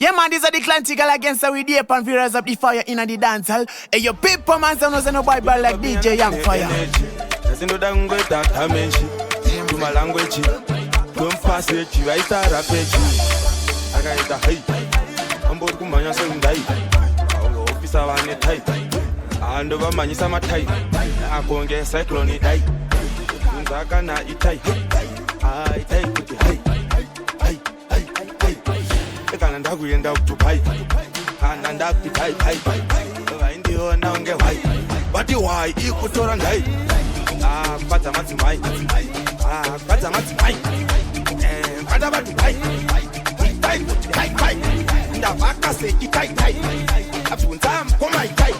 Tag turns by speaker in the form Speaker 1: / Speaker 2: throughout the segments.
Speaker 1: Yeah, man, this is the clan tickle against the weed and virus up the fire in the dance hall. Hey, your people, man, some no boy ball like DJ Young Fire.
Speaker 2: Doesn't know that I'm going to damage to my language. Don't pass it, you right there, I bet you. I got the height. I'm both good man, I'm die. I'll go office, I want it tight. And over man, is my tight. I'm going to get cyclone it tight. I can't eat tight. I take it high. And I will end up to pie. And end up to pie. In the old now get white. But the why you put on and die. But I'm at mine. But I'm at mine. And what about the pie? Pie. And the back I say, tight. Up to time, come my tight.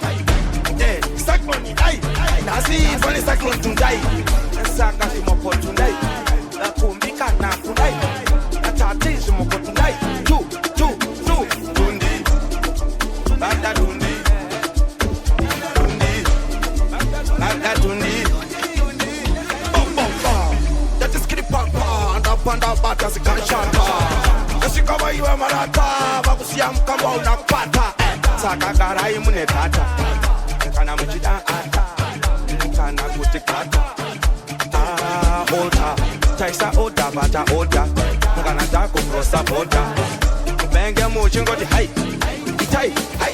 Speaker 2: Yeah, cyclone to die. Now see if only cyclone to die. And Saka him up to die. The Kumbika now to die. The Tatis him up to die. Panda bata zikashata Nasikawa iwe marata Bakusia mkamba unapata Saka karai mune tata Kana mchida ata Kana kutikata Ota Taisa ota bata ota Mkana dako krosa boda Benge mochingo di hai Itai hai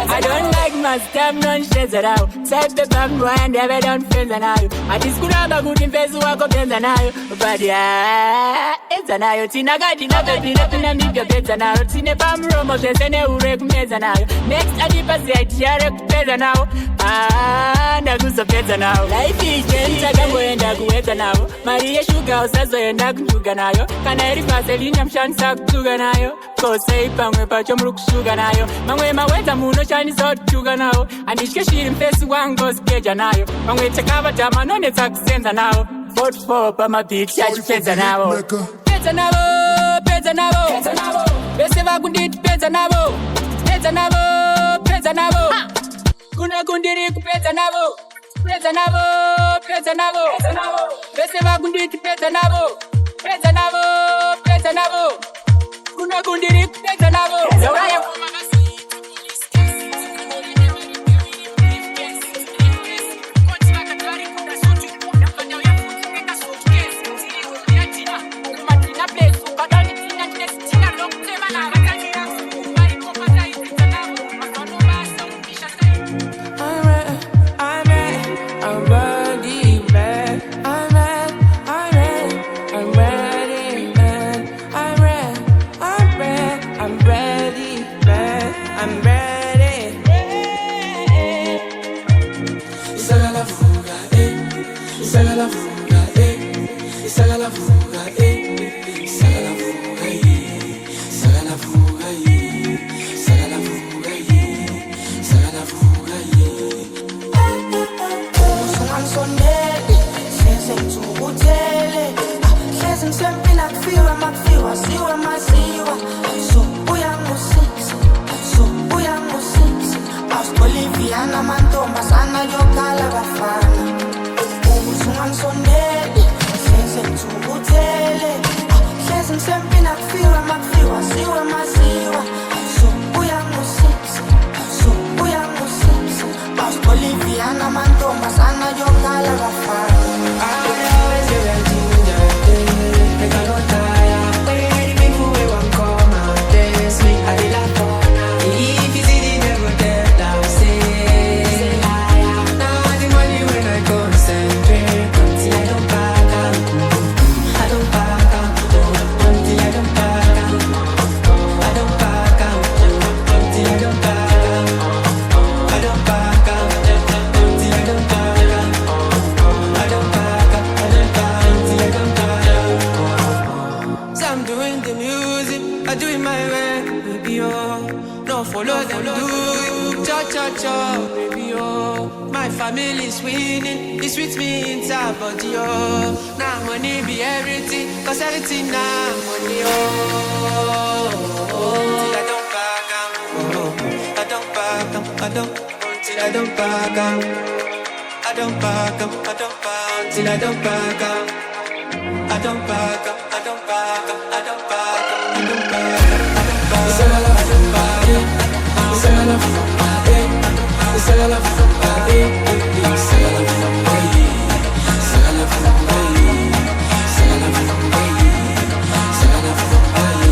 Speaker 3: I don't like my scam non-shades around. Type the bam boy and never done friends and I. I just could have a good invest work up friends and I. But yeah, it's an eye. Tina got enough baby, nothing and make your beds and I. Tina bam romo, she's an eurek mez and I. Next, I dip a set, Jarek Pedza now. Nagusa Pedza now. Life is change, I can go and I go now. Maria Sugar, Sazo and Naguga now. Can I repass a lineam shansak to Ganayo? Go say, Pangwe Pacham Sugar now. Mangwe, my weather moon, Chinese out Sugar now. And it's Kashir in face one goes Keja now. Mangwe Chakava Jama, no, it's accent now. Vote for Pama Beach, Pedza now. Pedza now, Pedza now. Beseva Gundit, Pedza now. Pedza now, Pedza now. Kuna Gundiri, Pedza now. Pedza now, Pedza now. Beseva Gundit, Pedza now. Pedza now, Pedza now. Kuna Gundiri, Pedza now.
Speaker 4: Boliviana mantomba sana yokala bafana Usungansonele Senze tubutele Hlezi msempi nakufiwa makufiwa siwe maziwa Boliviana mantomba sana yokala bafana I always do that ginger make I no tire when you ready make you way one come out dance me I did la corner if you see the devil there now say now the money when I concentrate until I don't back out I don't back out until I don't back out I don't back out until I don't back out I don't back out I do it my way, baby, oh. No follow them, do cha-cha-cha, baby, oh. My family's winning, it's with me inside body, oh. Now money be everything, cause everything now money, oh. Till I don't back out, oh. I don't back out, I don't, till I don't back out. I don't back out, I don't back till I don't back out. I don't back up, I don't back up, I don't back up, I don't back up, I don't back up, I don't back up. Say I love somebody, say I love somebody, say I love somebody, say I love somebody, say I love somebody, say I love somebody.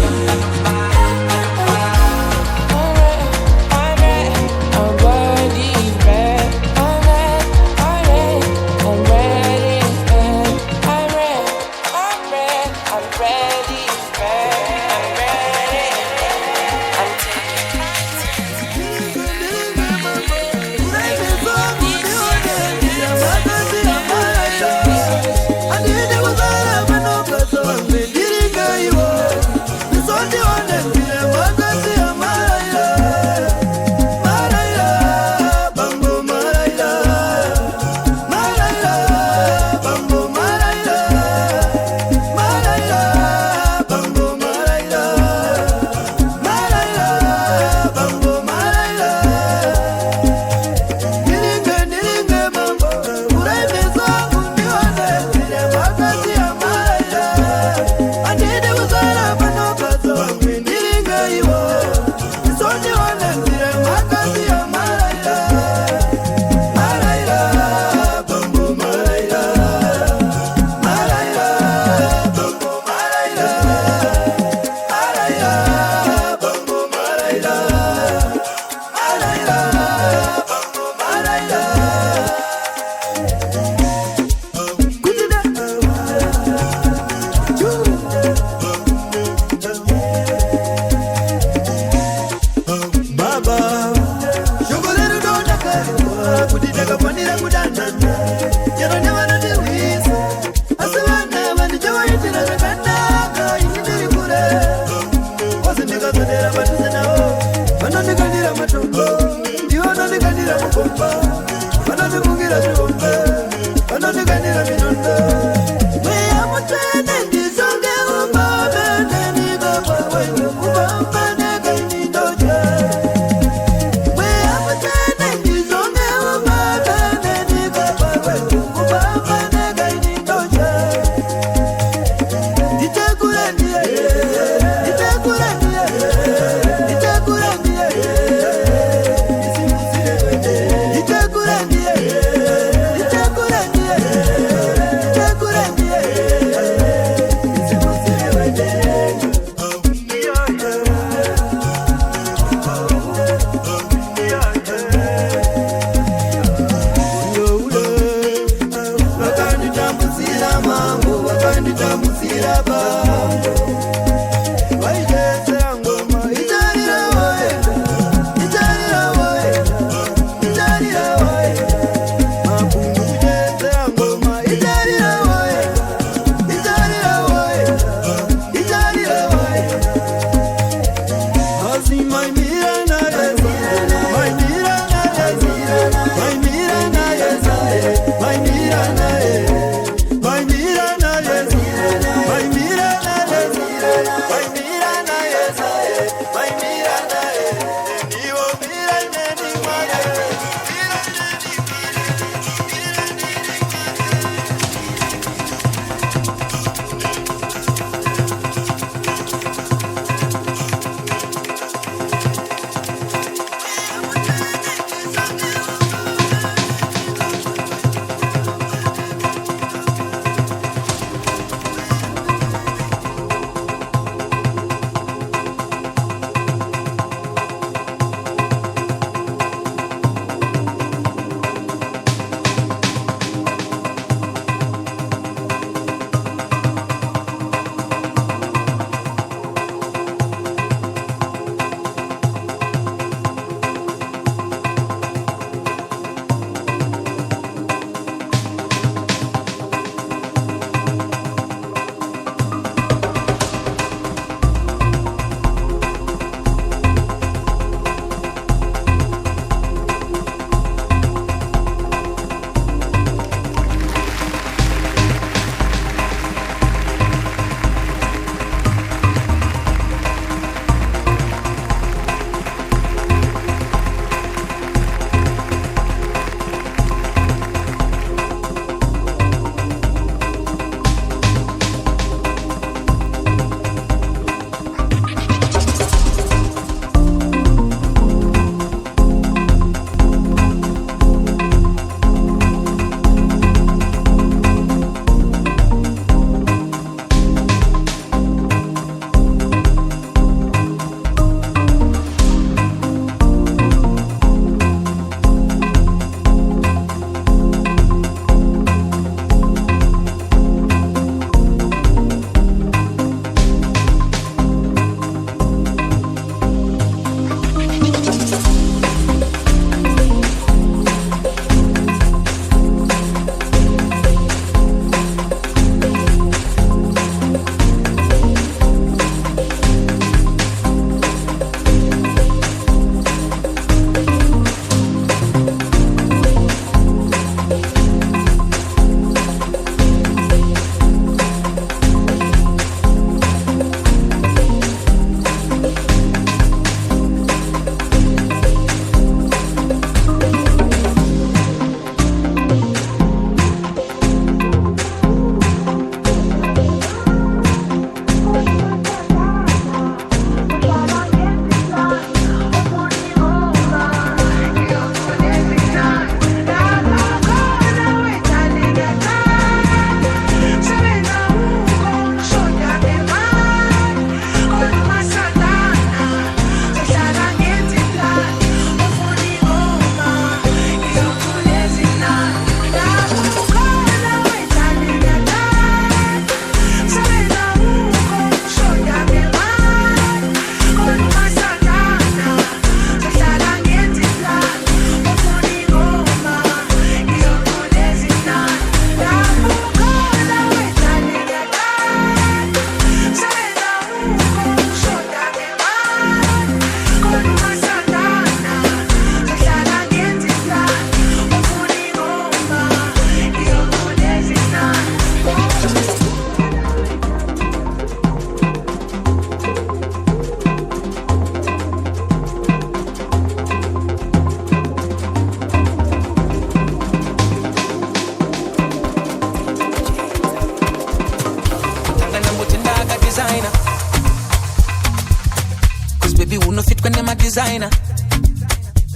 Speaker 4: designer.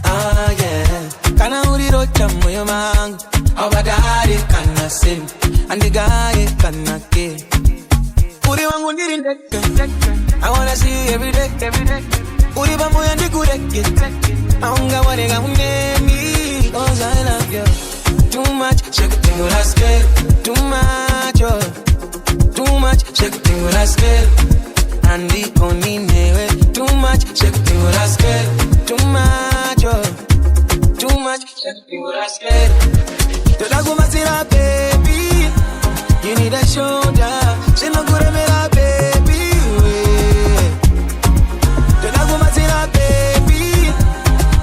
Speaker 4: Ah yeah, kana urirocha moyo mangu. Abadari kana sim, and the guy kana ke. Uri wangu ndirindeke, I wanna see you every day. Uri bamu ya ndikureke, aunga wanega unemi, 'cause I love you. Too much, shake it till I scale. Too much, oh. Too much, shake it till I scale. Andi koni newe. Too much, shake it till I scale. Too much, oh. Too much, shake it till I scale. Todagumatira baby, you need a shoulder. She no good at me la baby. Todagumatira baby,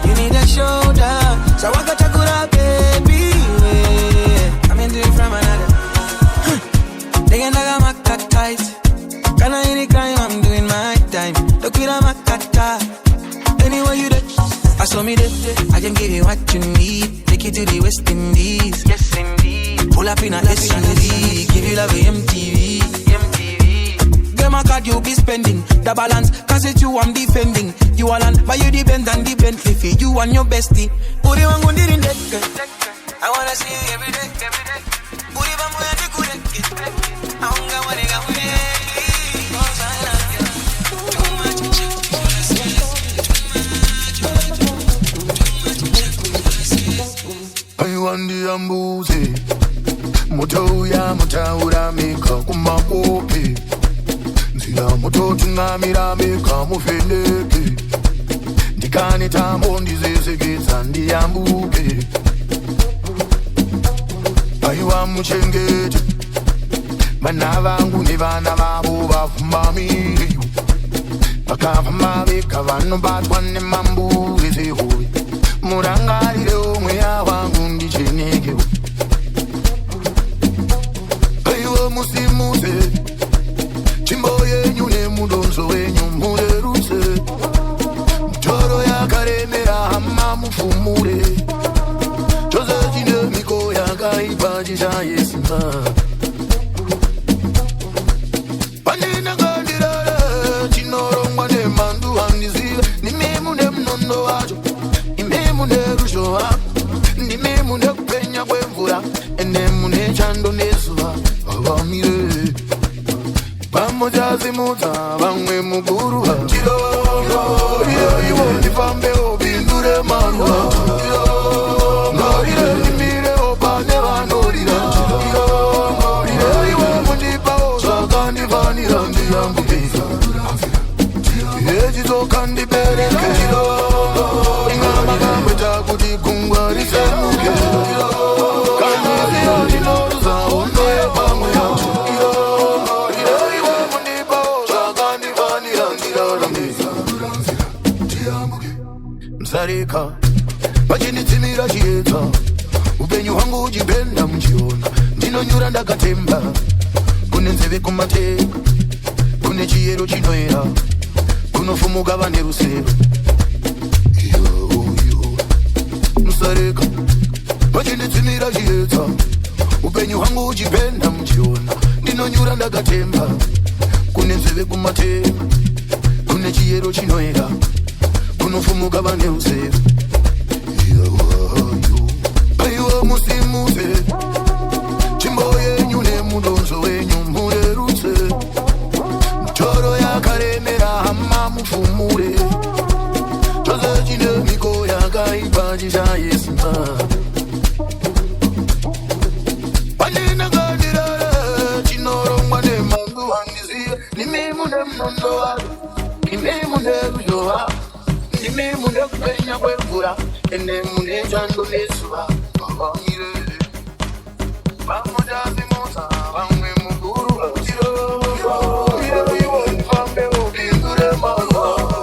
Speaker 4: you need a shoulder. So I got chakura baby. I'm into it from another. They can naga makatais. Can I any crime? I'm doing my time. Look at my kata. Anywhere you there, I saw me there. I can give you what you need. Take you to the West Indies. Yes indeed. Pull up in a SUV. Give you love MTV. Get my card you be spending. The balance, cause it's you I'm defending. You all on, but you depend and depend. If you and your bestie. Uri wangu ndirindeke. I wanna see you every day. Uri bamu ya ndikureke. Aunga wanega unemi, 'cause I love you. Too much,
Speaker 5: I want the ambuzi. Moto ya mutaura mika kumakopi. Nzira moto tunamira mika mufeneke. Ndikani tambo ndizizigitsa ndiyambuke. Aiwa muchengete. Vana vangu ni vana vavo vafuma miriyo. Vakafamba veka vanobatwa nemambuzi zihowe. Murangarire omweya wangu ndichenekewo. Aiwa musimuze. Chimbo yenyu nemudonzo wenyu mureruse. Mutoro yakaremera hama mufumure. Chose chine miko yakaipa chichayesima. Panina gandirare chinorongwa nemandu andizive. Nimemu nemnondo wacho. Nimemu neruzhowa. Nimemu nekupenya kwemvura. Enemu nechando nezuva. Avamire pamoja zimuta vamwe muguruva. Chirongo iyo iwo ndifambe obindure maruva. Ngorire nimire opane vanorira. Chirongo iyo iwo mundipawo zvakandifanira ndiyambukisa. Echizoka ndibereke. Chirongo ingamakamweta kuti gungwa risemuke. Kamiziyo chinoruza hondo yepamwe yacho. Msarika pachinitsimira chiedza. Upenyu hwangu uchipenda muchiona. Ndinonyura ndakatemba. Kune nzeve kumateka. Kune chiyero chinoera. Kunofumuka vane rusero. Msarika pachinitsimira chiedza. Upenyu hwangu uchipenda muchiona. Ndinonyura ndakatemba. Kune nzeve kumateka. Kune chiyero chinoera. Kunofumuka vane rusero. Aiwa musimuze. Chimbo yenyu nemudonzo wenyu mureruse. Mutoro yakaremera hama mufumure. Chose chine miko yakaipa chichayesima. Panina gandirare chinorongwa nemandu andizive. Nimemu nemnondo wacho. Nimemu neruzhowa. Nimemu nekupenya kwemvura. Enemu nechando nezuva. Avamire pamoja zimuta vamwe muguruva. Chirongo iyo iwo ndifambe obindure maruva.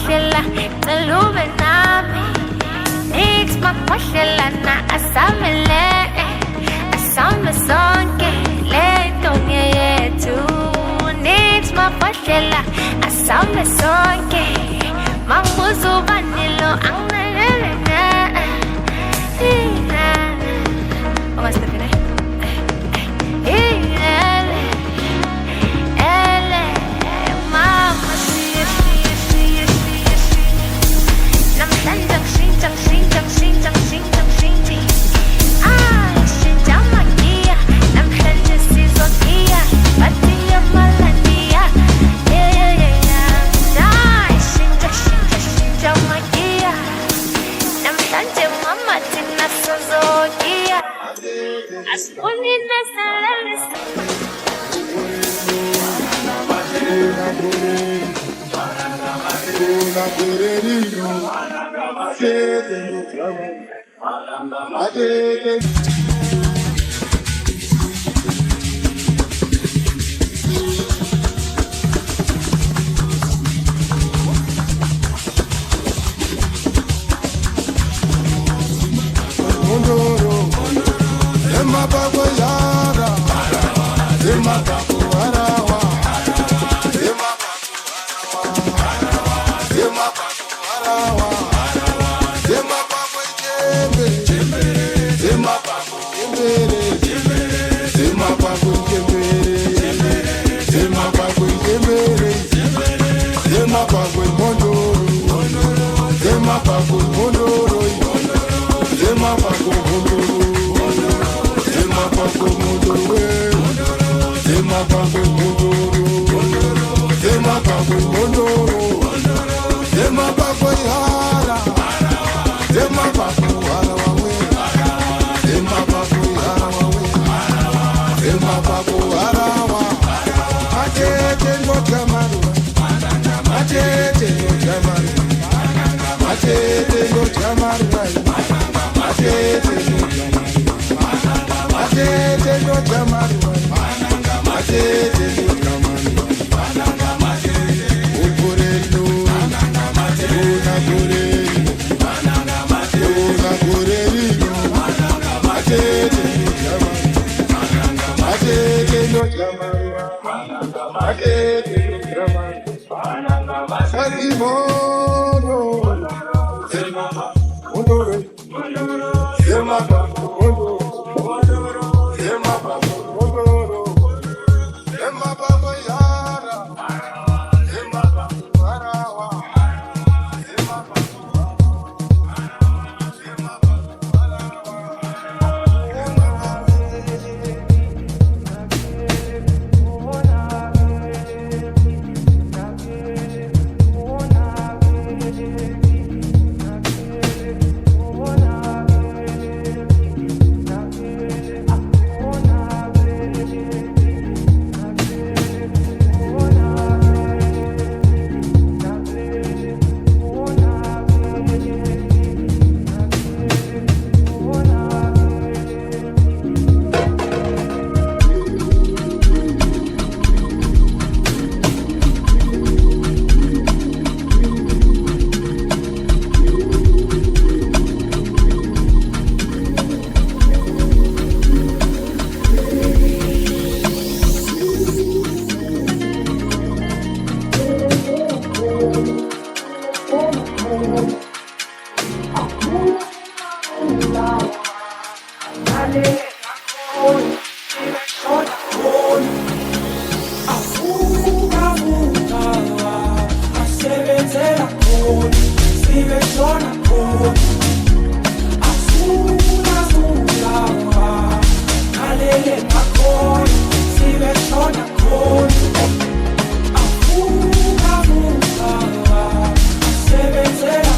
Speaker 6: makoshela Talube nami Nix makoshela na asamele Asame sonke Lento yetu Nix makoshela Asame sonke Manguzu vanilo Angnelele Vamos a terminar
Speaker 7: Sebenzela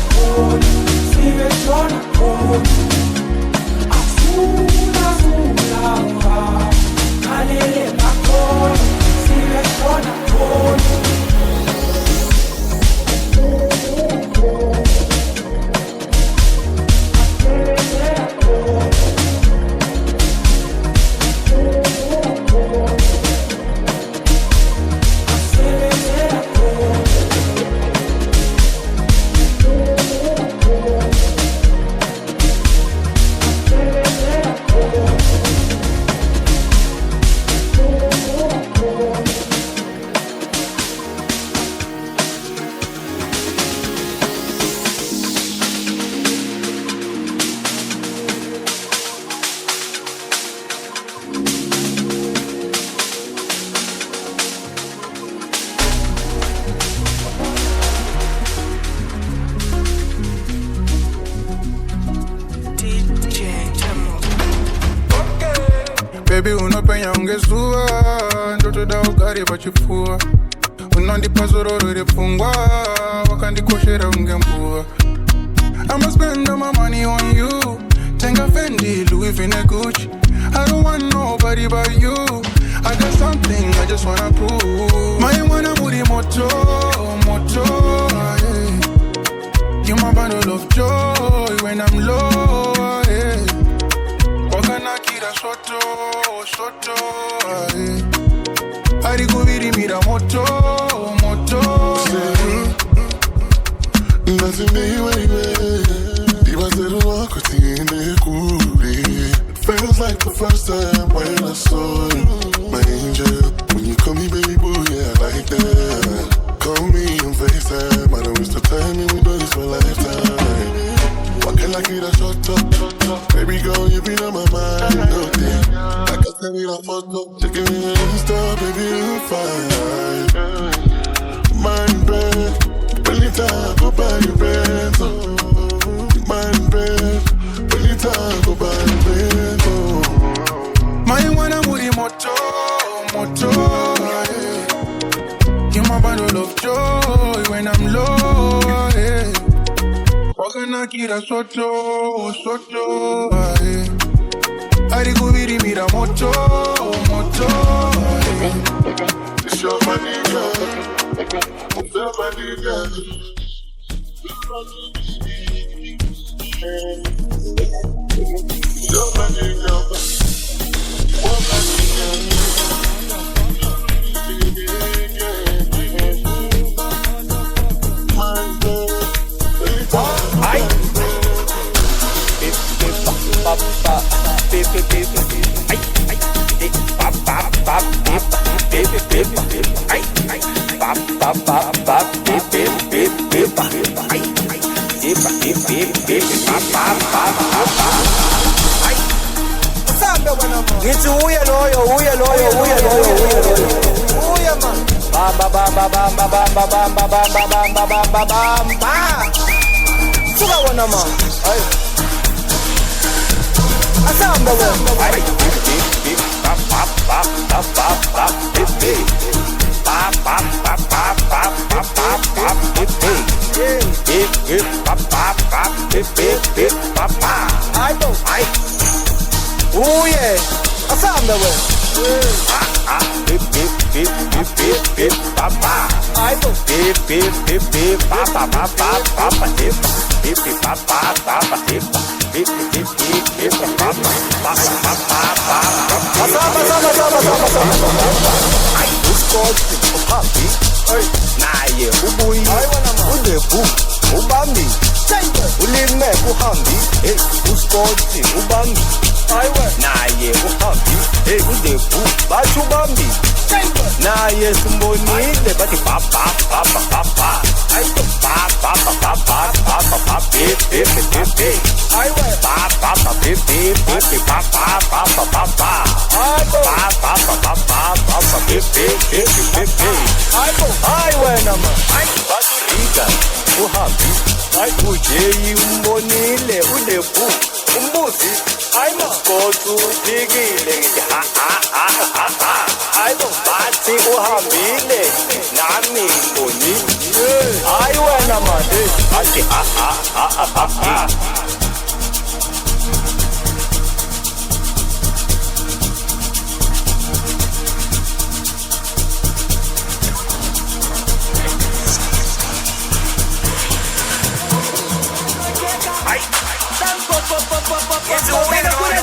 Speaker 7: Baby, unopenya ungezuwa ndoto da ugari pachipfuwa unandipa zororo repfungwa wakandikoshera ungembuwa I'ma spend all my money on you Tenga Fendi, Louis Vuitton, Gucci I don't want nobody but you I got something I just wanna prove My wanna muri moto, yeah. You my bundle of joy when I'm low, yeah. Wakana kira soto, yeah. Ari kubiri mira moto, yeah.
Speaker 5: Nothing baby Diva zero wako tiende kuri Feels like the first time when I saw you My angel, when you call me baby boy, yeah, I like that Call me on FaceTime, I don't waste the time and we do this for lifetime Walking like it a short up Baby girl, you be on my mind, okay I can send it a photo Taking me an Insta, baby, you fine Man, babe Belita, go buy your Benz, Man, babe Belita, go buy your Benz,
Speaker 7: My wanna muri moto, yeah. You my bundle of joy when I'm low, yeah. Wakana kira soto, yeah. Ari kubiri mira moto, yeah.
Speaker 5: It's your money, girl. It's your money, girl. Your money, girl.
Speaker 8: It's uya man. Bam bam bam bam bam bam bam bam bam bam bam bam. Suga wana man. Asamba wana. Oh yeah, asamba wana. Naye uhambi, udebu, bachubambi. Naye sumbonile, bati papa. Ayo papa, pepe. Ayo papa, pepe. Ayo nama, baturika, uhambi. Ayo ujeyi umbonile, udebu, umbuzi. Ayo kotu digile, Ayo bati uhambile, nami mboni. Ayo nama, ati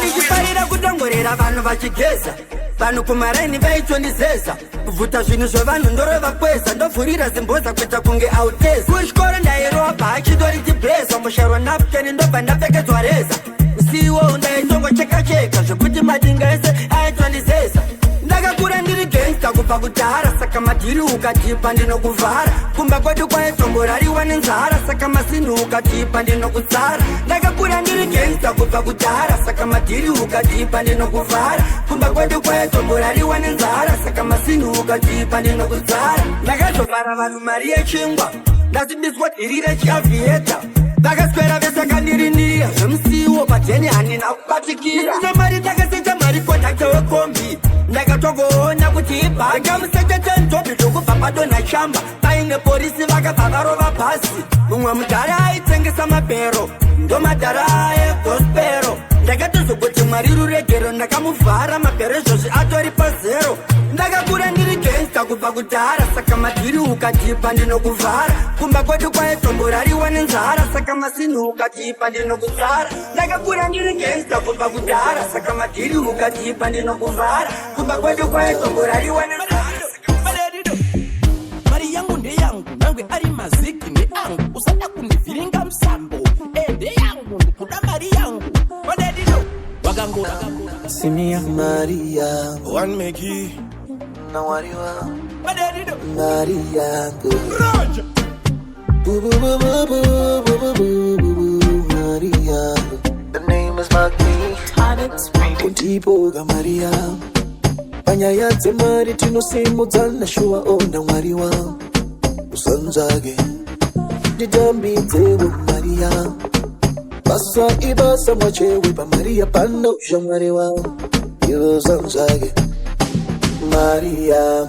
Speaker 9: Nichiparira kutongorera vanhu vachigeza vanhu kumareni vaitondizeza kuvuta zvinhu zvevanhu ndoreva kweza ndovhurira zimboza kuita kunge auteza kuchikoro ndairobha achidori chibheza musharwa napkeni ndobva ndapfekedzwa reza usiwo ndaitongocheka zvekuti madinga ese aitondizeza ndakakura ndiri gangsta kubva kudhara saka madhiri ukatipa ndinokuvhara kumba kwedu kwaitomboriwa nenzara saka masinhu ukatipa ndinokutsara ndakakura ndiri gangsta kubva kudhara saka madhiri ukatipa ndinokuvhara kumba kwedu kwaitomboriwa nenzara saka masinhu ukatipa ndinokutsara ndakazovhara vanhu mari yechingwa ndazibiswa dhiri rechiavhieta ndakaswera vese kandirindirira zvemusiwo padheni handina kubatikira nemari ndakasecha mari konda mutete wekombi ndakatogoona kuti ibhakamusekete ntombi zvokuva padonha shamba paine polisi vakabva varova pasi mumwe mudhara aitengesa mapero ndomadhara egospero ndakatozogoti mwari ruregero ndakamuvhara mapero izvozvi atori pazero ndakakura ndiri gangsta kubva kudhara saka madhiri ukatipa ndinokuvhara kumba kwedu kwaetombo rariwa nenzara saka masinhu ukatipa ndinokudzara ndakakura ndiri gangsta kubva kudhara saka madhiri ukatipa ndinokuvhara kumba kwedu kwaetombo rariwa nenzara.
Speaker 8: Mari yangu ndeyangu nangwe ari maziki ndeangu usada kunivhiringa musambo ndeyangu ndikuda mari yangu wadedido wakangora
Speaker 10: Simia Maria
Speaker 2: One Megi
Speaker 10: na wariwa
Speaker 8: wadedido
Speaker 10: Maria
Speaker 2: Roger
Speaker 10: Maria. The name is Magni Kuntiboga Maria Panyaya temari tinosimudzana shuwa onda mwari wa usanzage ndidambidzewo Maria basa ibasa mwachewe pa Maria pano shamwari wa usanzage Maria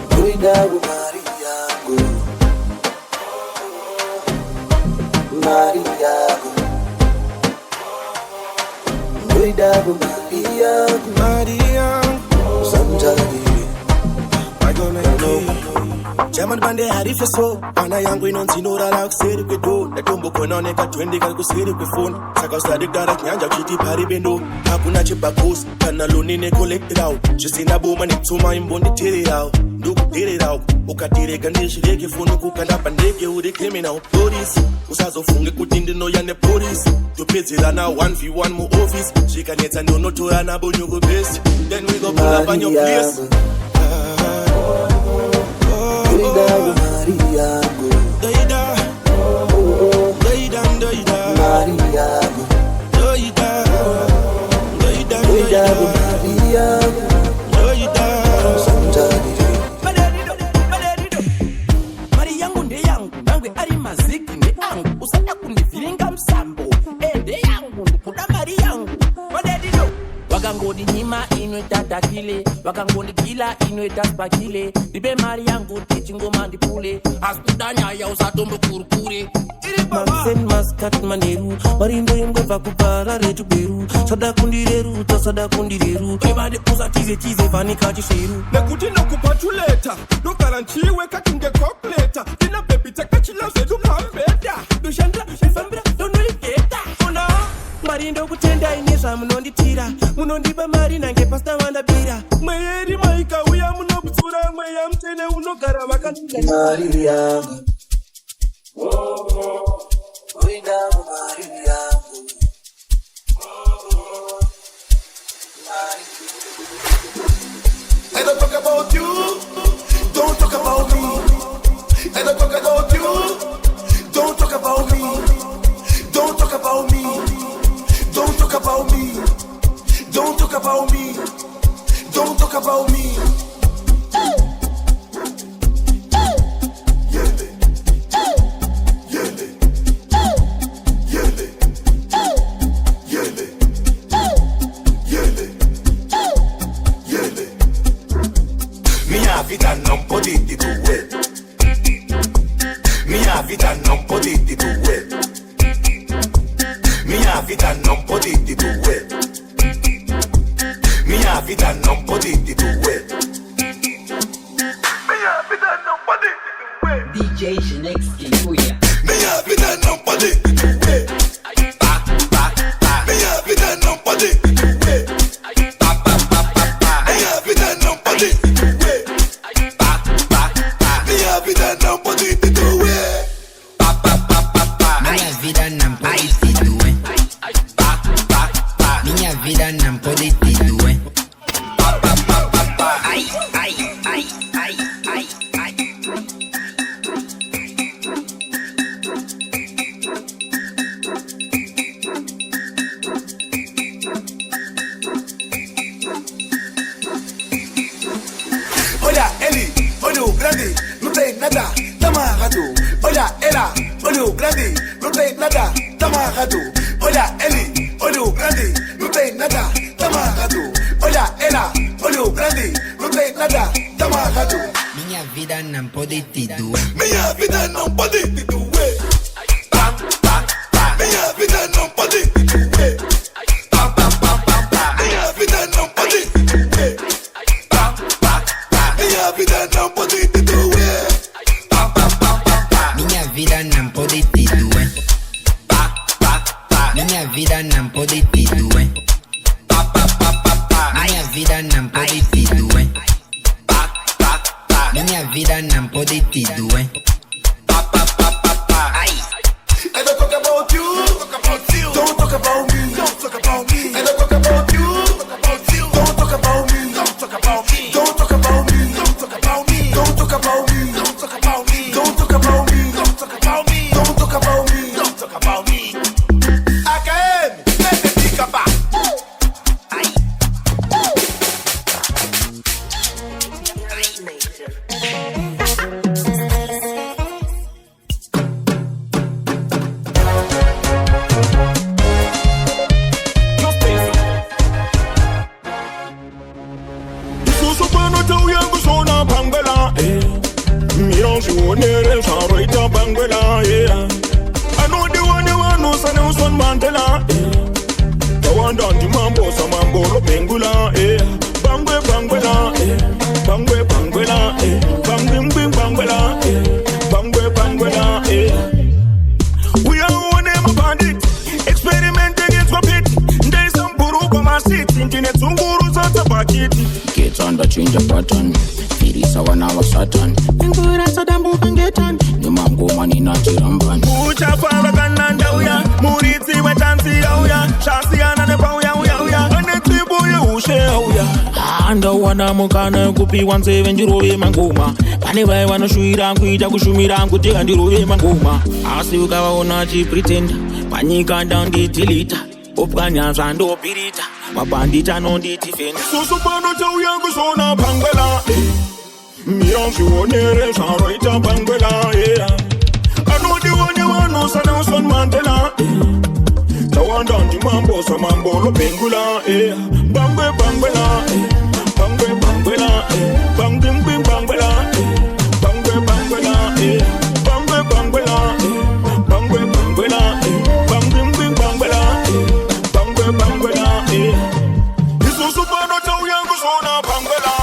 Speaker 10: Kuidawo Maria Maria Kuidawo Maria
Speaker 2: Maria
Speaker 10: usanzage
Speaker 2: I gonna know Chairman bande harife so Ana yangu inonzinorala kuseri kwedo Ndatombo kunaoneka 20 kari kuseri kwefoni Saka usadi kudara kinyanja uchiti pari bendo Hakuna chibakosi kana lonine collected Chisina boma nituma imbo nditererao Ndukutererao Ukatireka ndishireke funu kukanda pandeke uri criminal police Usazofunge kuti ndinoyane police Tupedzerana 1v1 mu office Shikanetsa ndonotorana bonyuko best Then we go pull up on your place
Speaker 10: Kuidawo Maria
Speaker 2: Doida Doida Doida
Speaker 10: Maria
Speaker 2: Doida Doida
Speaker 10: Kuidawo Maria
Speaker 2: Doida
Speaker 10: usanzage
Speaker 8: mari yangu ndeyangu nangwe ari maziki ndeangu usada kunivhiringa musambo ndeyangu ndikuda mari yangu wadedido wakangodi nyima inoita takile wakangondigila inoita spakile ndibe mari yangu tichingoma ndipule asikuda nyaya usatombokurukure Mamsen maskat maneru marindo yembeva kubara retu beru sada kundireru ebade usatize tize vanika chisheru
Speaker 2: Nekuti nokupatuleta Nokaranchiwe kakinge kokleta Tina baby takachilaze tukambeta
Speaker 8: doshandra ifambira donoigeta ona marindo kutenda inezva munonditira munondipa mari nange pasina vandabira
Speaker 2: Mweyeri maika uya munokutsura Mweya mtene unogara vakandiga
Speaker 10: Maria Kuidawo Maria
Speaker 5: I don't talk about you, don't talk about me. I don't talk about you, don't talk about me. Don't talk about me, don't talk about me. Don't talk about me, don't talk about me.
Speaker 2: Vita non potete due Mia vita non potete due Mia vita non potete due Mia vita non potete due Mia vita non potete due
Speaker 9: DJ Shenexki Kuya
Speaker 2: Mia vita non potete due Mia vita non potete due Mia vita non potete due Mia vita non potete due
Speaker 11: Mia vita non potete due Mia vita non potete due Ai ai ai ai ai ai
Speaker 5: Ola Eli, Olu Grande, no te nada, Tamagado. Ola Ela, Olu Grande, no te nada, Tamagado. Ola Eli, Olu Grande, no te
Speaker 11: vida non può dirti due.
Speaker 2: Mia vida non può dirti due. Mia vida non può dirti due. Mia vida non può dirti due. Mia vida non può dirti due.
Speaker 11: Mia vida non può dirti due. Mia vida non può dirti due. Mia vida non può dirti due. Mia vida non può dirti due.
Speaker 2: I don't talk about you. Don't talk about me. Don't talk about me. I don't talk about you. Don't talk about me. Don't talk about me. Don't talk about me. Don't talk about me. Don't talk about me. Don't talk about me. Don't talk about me. Don't talk about me. Don't talk about me. Don't talk about me. AKM, let me pick up.
Speaker 12: I know the one who's an Nelson Mandela. The one down the mambo, some mambo, Bengula. Bangwe, Bangwela. Bangwe, Bangwela. Bang, bing, Bangwela. Bangwe, Bangwela. We are one name about it. Experimenting against my pit. There's some guru from my seat. Internet, some gurus at the bucket.
Speaker 8: Get on the change of pattern. Sawa na wa satan ngura sadambu kangetan ni mango mani na chiramban
Speaker 12: ucha fara kananda uya muriti wetansi uya shasiana ne pauya uya aneti boye ushe uya
Speaker 8: anda wana mukana kupi 170 mangoma pane vai vanoshuira kuita kushumira kuteka ndiro mangoma asi ukavaona chi pretend panyika down delete opkanya zvando pirita mabandita nondi defend
Speaker 12: susu pano tauya kusona pangwela Miranzi wonere sharoita Bangwela. I know the one who's an Nelson Mandela. The one down the mambo, some mambo, Bengula. Bangwe, Bangwela. Bangwe, Bangwela. Bang, bing, bing, Bangwela. Bangwe, Bangwela. Bangwe, Bangwela. Bangwe, Bangwela. Bang, bing, bing, Bangwela. Bangwe, Bangwela. This was a man of the young son of Bangwela.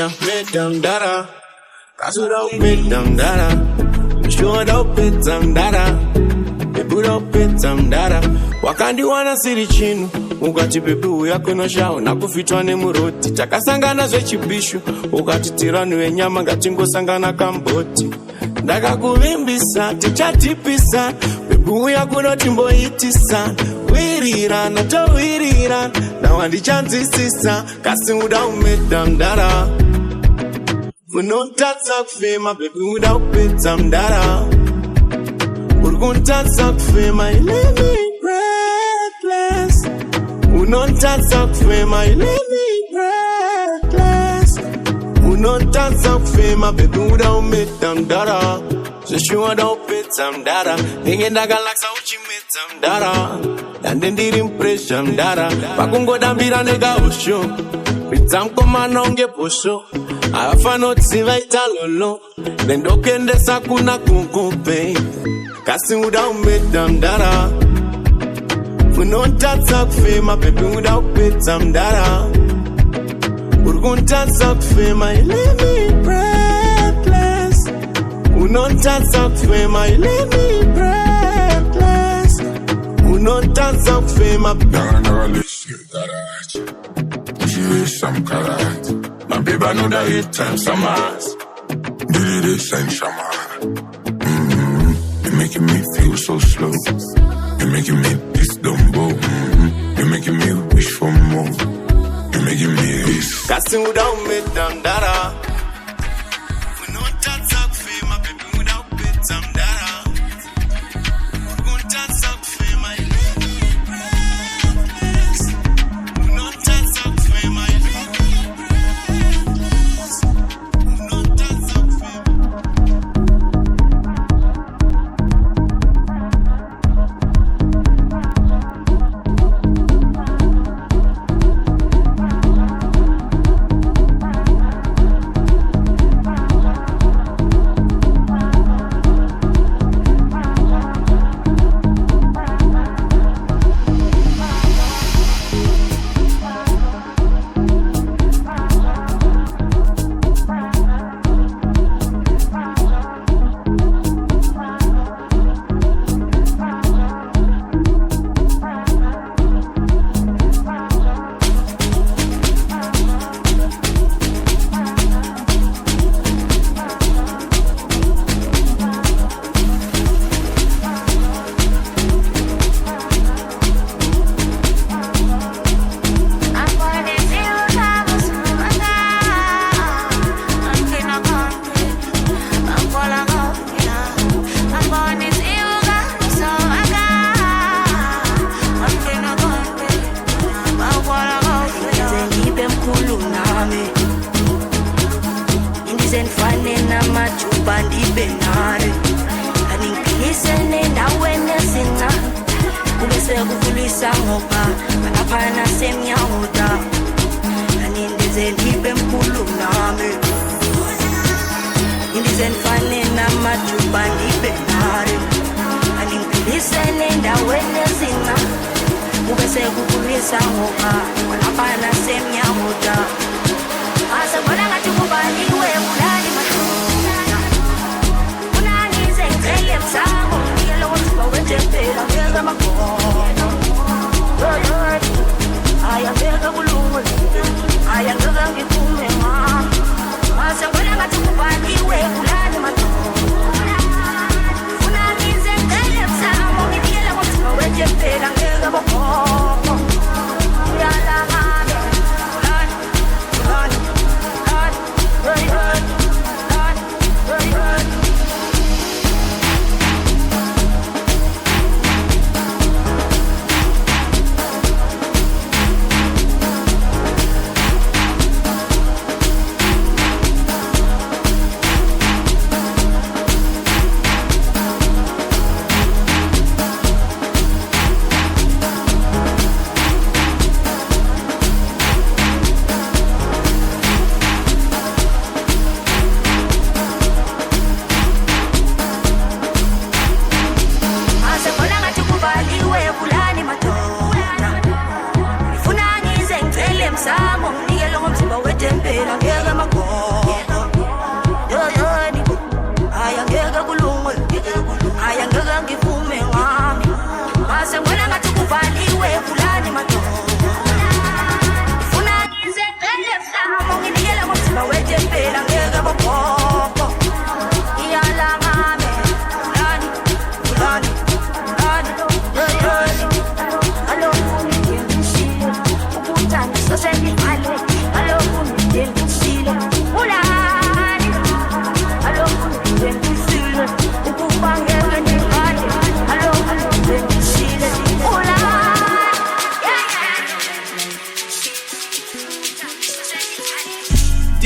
Speaker 12: ya Pedza mdara Kasura Pedza mdara Mshuda Pedza mdara Bebuda Pedza mdara Wakandi wana siri chinu Ukati pepe uyako no shao na kufitwa ne muroti takasangana zve chibishu ukati tirani wenyama ngatingo sangana kamboti ndakakuvimbisa tichatipisa pepe uyako no timboitisa wirirana towirirana nawandichanzisisa kasi uda umedza mdara unotatsa kufema pepe uda upedza mdara urikutatsa kufema ilemi breathless Unontatsa kufema ilemi breathless Unontatsa kufema baby uda umedza mdara Zeshu uda upedza mdara Nenge ndakalaksa uchimedza mdara Dande ndiri mpresha mdara Pakungodambira nega usho Pizza mkomana unge posho Afano tsiva italolo Nendokendesa kuna kunkupe Kasi uda umedza mdara Unontatsa kufema baby uda upedza mdara Urikutatsa kufema ilemi breathless Unontatsa kufema ilemi breathless Unontatsa kufema
Speaker 7: Never listen to that. You is some color. My baby I know that hit time some ass. Did it same shama. You're making me feel so slow. You're making me this dumbo. You're making me wish for more. You're making me this.
Speaker 12: Kasi uda umedza mdara Unontatsa kufema baby uda upedza mdara Urikutatsa kufema ilemi breathless Unontatsa kufema ilemi breathless Unontatsa kufema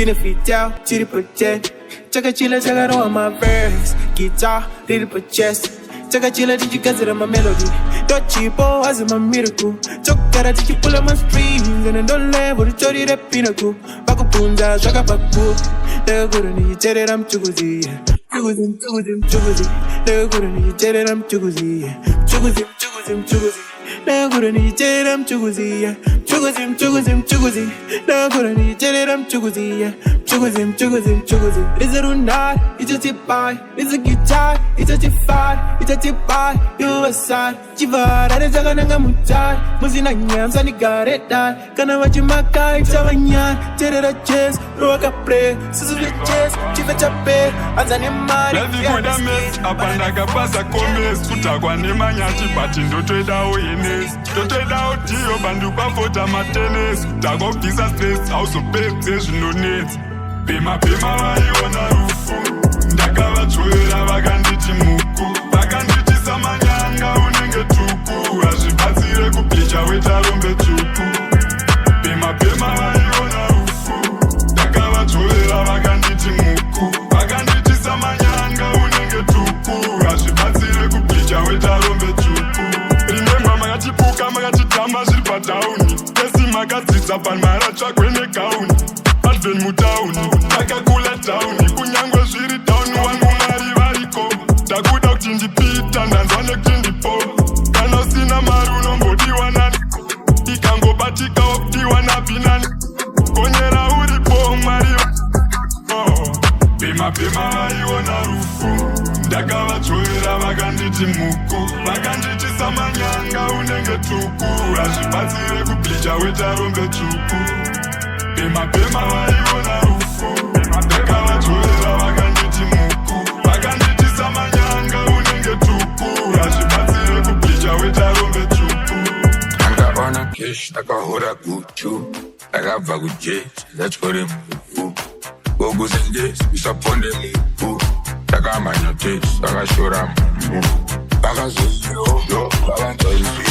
Speaker 13: Chile fit out, chili protect. Chaka chila, chaka don't want my verse. Guitar, ready for chest. Chaka chila, did you get it on my melody? Don't cheapo, as in my miracle. Chokara, did you pull up my strings? And then don't let what it's already that pinnacle. Baku punza, chaka baku. They're good and you tell it I'm chuguzi. Chuguzi. They're good and you tell it I'm chuguzi. Chuguzi. They're good and you tell it I'm chuguzi. Chuguzi. They're good and you tell it I'm chuguzi. Chuguzi. It's a runad, it's a tip by, it's a guitar, it's a tip five, it's a tip by, you a side, Chiva, that is a gananga mutai, Musina yams and you got it done. Kana wachimaka, it's a vanyan, tell a chest, rock a play, sister chest, chiva chape, as an imani.
Speaker 12: Let's go to mess, Abanaga Pasa Comes, Putagwanima Yati, Patindo Treda Oyenes, Totreda Otio, Bandupa Fota Matenes, Tago Pisa Stress, House of Pets, no needs. Pema waiona rufu ndakava chwera vakanditi muku vakanditi samanyanga unenge tuku azvibatsire kupicha wetarombe tuku pema waiona rufu ndakava chwera vakanditi muku vakanditi samanyanga unenge tuku azvibatsire kupicha wetarombe tuku rimemba makatipuka makatitamba zviri patauni esi makadzidza panmara tsvakwe negauni adven mutauni takakula tauni kunyangwe zviri tauni wangu mari variko takuda kuti ndipita ndanzwa nekuti ndipo kana usina mari unombodiwa naniko ikangobatika wokudiwa napinani konyera uripo mwari pema vaiona rufu ndakavatsvowera vakanditi muku vakanditi samanyanga unenge tuku hazvibatsire kublicha wetarombe tuku pema vaiona rufu ndakavatsvowera vakanditi muku vakanditi samanyanga unenge tuku hazvibatsire kublicha wetarombe tuku
Speaker 14: ndakaona kesh ndakahora guchu ndakabva kujeji ndatyore muku goguzenge isaponde muku ndakamhanya techi ndakashora muku vakazoiyo vavanzaizi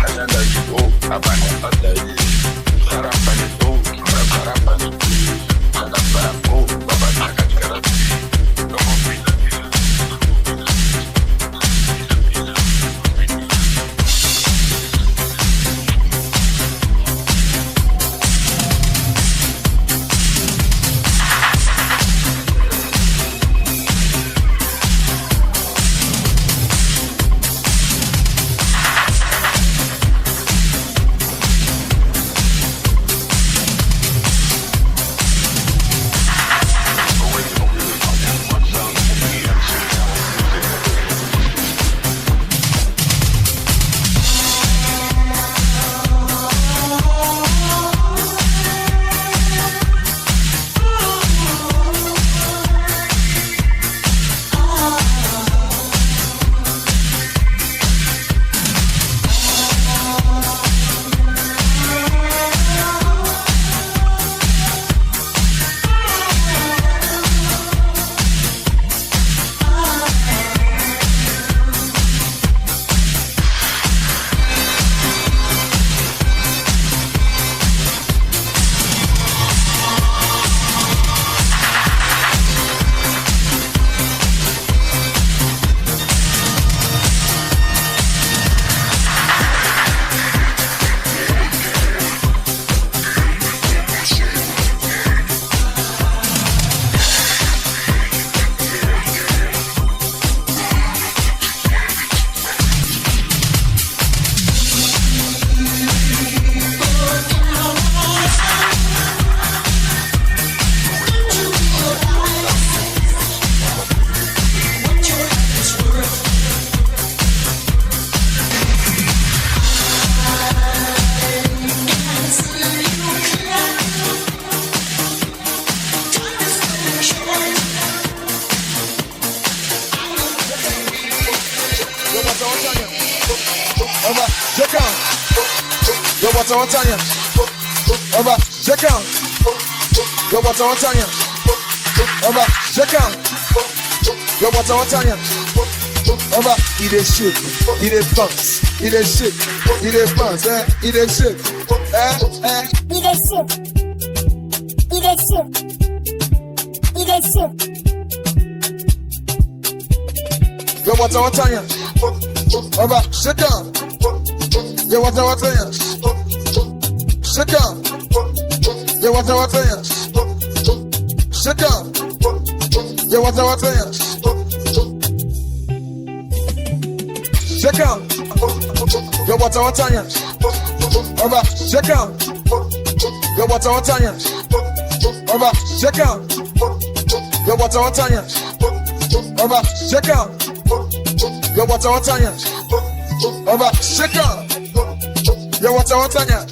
Speaker 14: ashandaizo apana adai sarafanizo sarafani ndakabvarapo vavanakatyara
Speaker 10: Eat that shit, eat that bounce, eat that shit, eat that bounce, eat that shit, eat that shit, eat that shit.
Speaker 15: Yo, what's on ya? Over, sit down. Yo, what's on ya? Sit down. Yo, what's on ya? Sit down. Yo, what's on ya? Sit down. Yo, what's on ya? Over, sit down. Yo, what's on ya? Over, sit down. Yo, what's on ya? Over, sit down. Yo, what's on ya? Over, sit down. Yo, what's on ya?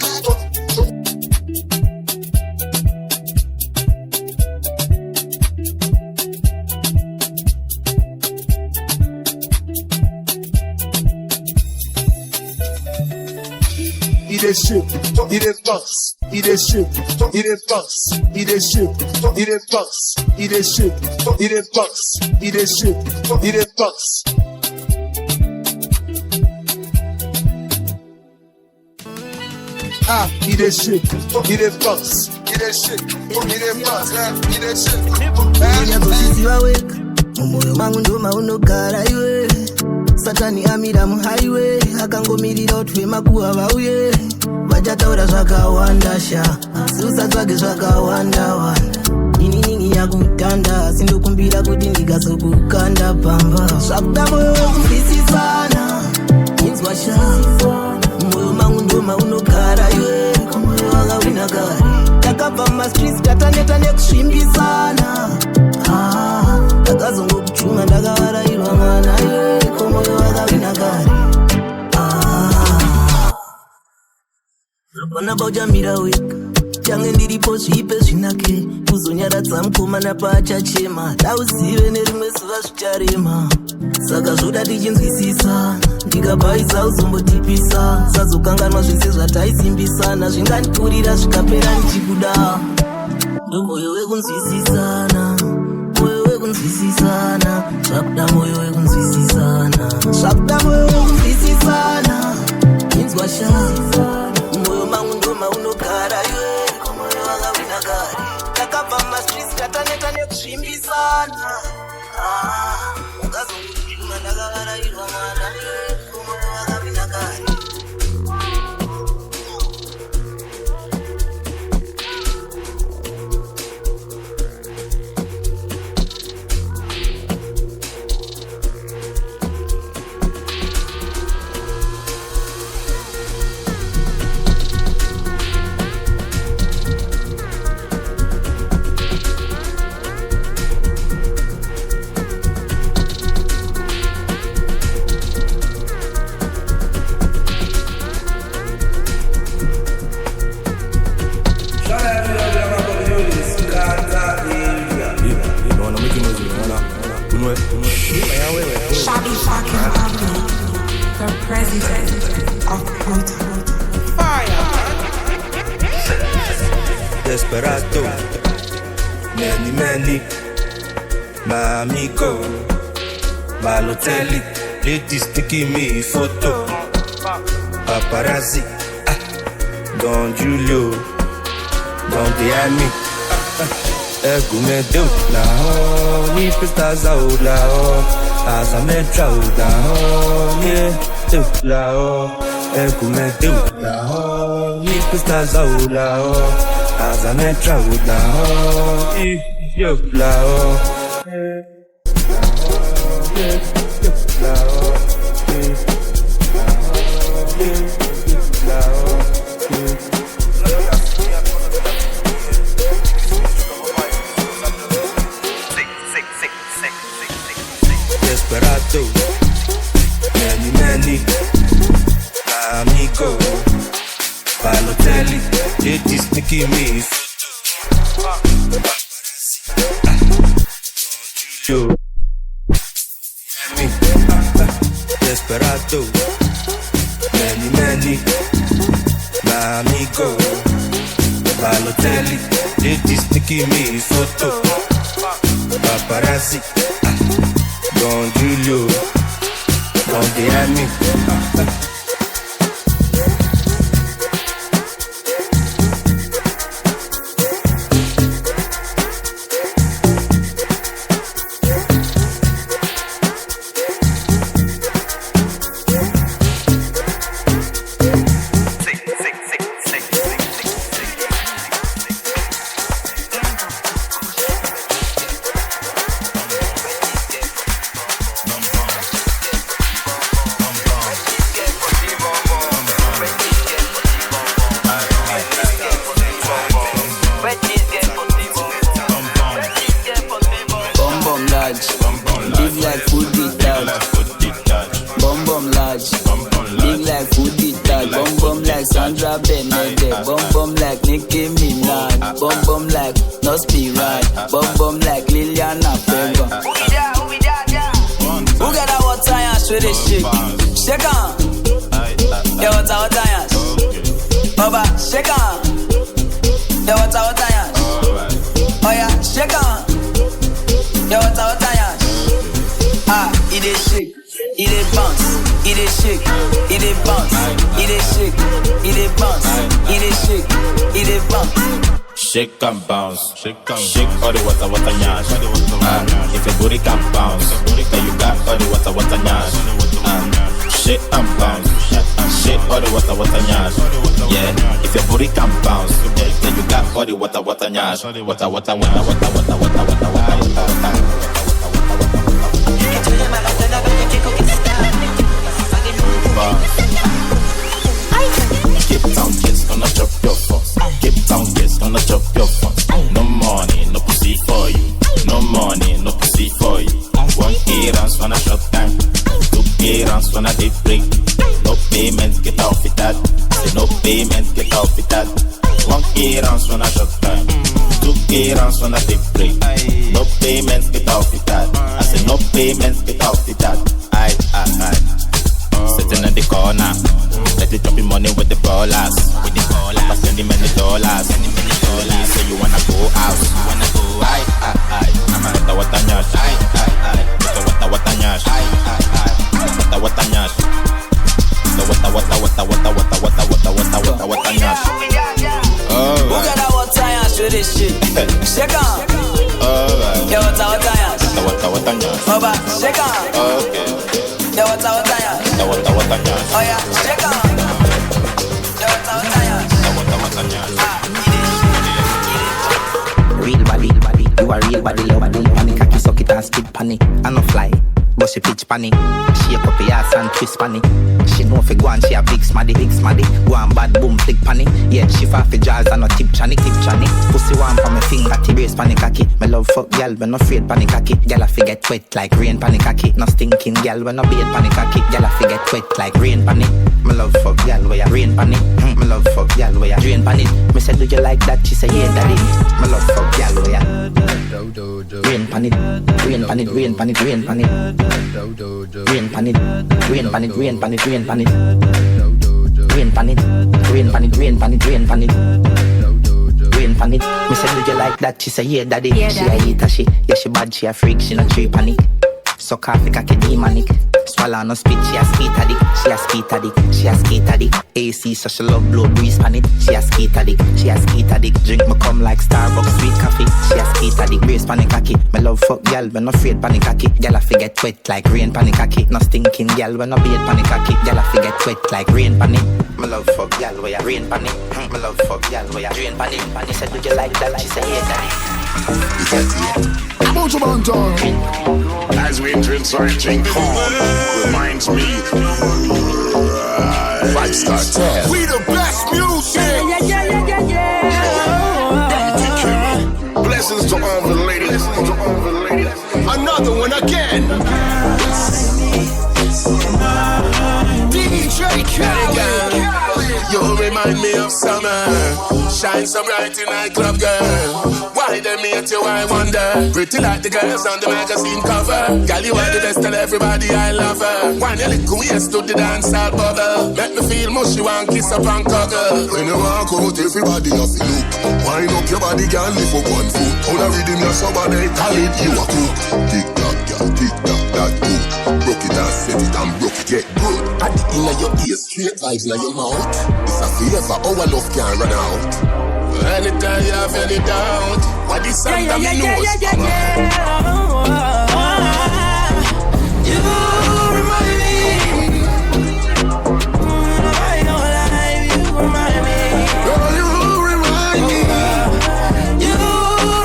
Speaker 15: Eat a shit, eat a box, eat a shit, eat a box, eat a shit, eat a box, eat a shit, eat a box, eat a shit, eat a box. Eat a shit, eat a box, eat a shit, eat a box, eat a shit.
Speaker 16: Nyakosisiwa weka, mumoyo mangu ndo maunogara iwe. Satani amira muhighway, akangomirira utwe makuwa vauye. Vachataura zvakawanda sha, siusatsvage zvakawanda wanda. Ini yakutanda, sindokumbira kuti ndikazokukanda pamba. Zvakuda moyo wekubvisisana, inzwa sha. Moyo mangu ndo maunogara iwe, moyo wakawina kare. Takabva mumastreets tataneta nekusvimbisana. Takazongokuchunga ndakavarairwa mwana iwe, moyo wakawina kare. Vana bauchamira weka, change ndiripo zvipe zvinake. Kuzonyaradza mukomana paachachema, dauzive nerimwe zuva zvicharema. Saka zvoda tichinzwisisa, ndikabhaisa uzombotipisa. Sazokanganwa zvese zvataisimbisana, zvingandikurira zvikapera ndichikuda. Ndo moyo wekunzwisisana, moyo wekunzwisisana. Zvakuda moyo wekunzwisisana, zvakuda moyo wekunzwisisana. Inzwa sha, moyo mangu ndo maunogara iwe, moyo wakawina kare. Takabva mumastreets tataneta nekusvimbisana. Ukazongochuma ndakavarairwa mwana iwe, moyo wakawina kare.
Speaker 17: The president of Puerto Fire.
Speaker 2: Desperado, many, my amigo, Balotelli, ladies taking me photo, paparazzi, Don Julio, Don Diami, Egumedeu, la ni pestas out la as I met out la yeah, la Egumedeu, la ni pestas out la as I met out la yo la Desperado, many, amigo, Balotelli, ladies taking me yo, Desperado, many, amigo, Balotelli, ladies taking me photo, paparazzi, Don Julio, Don Diami.
Speaker 18: large, big like food detach. Bum bum large, big like food detach. Bum bum like Sandra Benedict. Bum bum like Nicki Minaj. Bum bum like No Spirit. Bum bum like Liliana Pemba. Who got that water yash with this shit? Shake on. Yeah, water yash. Baba, shake on. Yeah, water yash. Oh yeah, shake on. Yeah, water yash. Ah, it is shake. It is bounce, it is shake, it is bounce, it is shake, it is bounce, it is shake, it is bounce.
Speaker 19: Shake and bounce, shake all the water nyash. If your booty can bounce, then you got all the water nyash. Shake and bounce, shake all the water nyash. Yeah, if your booty can bounce, then you got all the water nyash. Water. Cape Town kids gonna chop your phones. Cape Town kids gonna chop your phones. No money, no pussy for you. No money, no pussy for you. 1K rounds for a short time. 2K rounds for a day break. No payments, get off with that. Say no payments, get off with that. 1K rounds for a short time. 2K rounds for a day break. No payments, get off with that. I say no payments, get off with that. Aye. Sitting in the corner, let it drop your money with the ballers. I send him many dollars. Say you wanna go out, Aye. I'm a water nyash. Water nyash. Water nyash. Water nyash.
Speaker 18: Who got that water yash with this shit? Shake on. Yeah, water yash.
Speaker 19: Water nyash.
Speaker 18: Baba, shake on.
Speaker 19: Okay.
Speaker 18: Yeah, water yash.
Speaker 19: Water nyash.
Speaker 18: Oh yeah, shake on. Yeah, water yash.
Speaker 19: Water nyash.
Speaker 20: Real body, you a real body, love boom panic, cocky suck it and spit panic, and no fly, but she pitch panic, shake up your ass and twist panic. She know if you go and she a big smaddy, go and bad boom flick panic. Yeah, she far for jazz and no tip chanic. Pussy one from my finger, brace panic cocky. Me love fuck gal when no afraid panic cocky. Gal a fi get wet like rain panic cocky. No stinking gal when no beard panic cocky. Gal a fi get wet like rain panic. Me love fuck gal where ya rain panic. Me love fuck gal where ya drain panic. Me say do you like that? She say yeah daddy. Me love fuck gal where ya rain panic. Rain panic. Rain panic. Rain panic. Rain panic. Rain panic. Rain panic. Rain panic. Rain panic. Rain panic. Rain panic. Rain panic. Rain panic. Me say do you like that? She say yeah daddy. She a eater she. Yeah she bad she a freak. She no tree panic. Suck off the cocky demonic. Swallow no spit, she a skater dick. She a skater dick. She a skater dick. AC so she love blow breeze pan it. She a skater dick. She a skater dick. Drink me come like Starbucks sweet coffee. She a skater dick. Brace panic cocky. Me love fuck gal when no afraid panic cocky. Gal a fi get wet like rain panic cocky. No stinking gal when no beard panic cocky. Gal a fi get wet like rain panic. Me love fuck gal where ya rain panic. Me love fuck gal where ya rain panic. Panic said do you like that? She say yeah daddy.
Speaker 21: As we enter inside King Kong, reminds me 5-star test.
Speaker 15: We the best music.
Speaker 21: Blessings to all the ladies.
Speaker 15: Another one again. DJ Khaled.
Speaker 21: You remind me of summer. Shine so bright in nightclub, girl. Why them hate you, I wonder. Pretty like the girls on the magazine cover. Girl, you are the best, tell everybody I love her. Why you little waist to the dance hall bubble. Make me feel mushy, one kiss up and cuddle.
Speaker 5: When you walk out, everybody have to look. Wind up your body, girl, lift up 1 foot. On a rhythm, you're somebody, call it, you a cook. Tick tock, girl, tick tock, that good. Broke it and set it and broke it, get good. At the inner your ear, straight vibes in your mouth. It's a favor, our love can't run out.
Speaker 21: Anytime you have any doubt, what this song that me knows.
Speaker 4: You remind me. I know life, you remind me.
Speaker 15: You remind me.
Speaker 4: You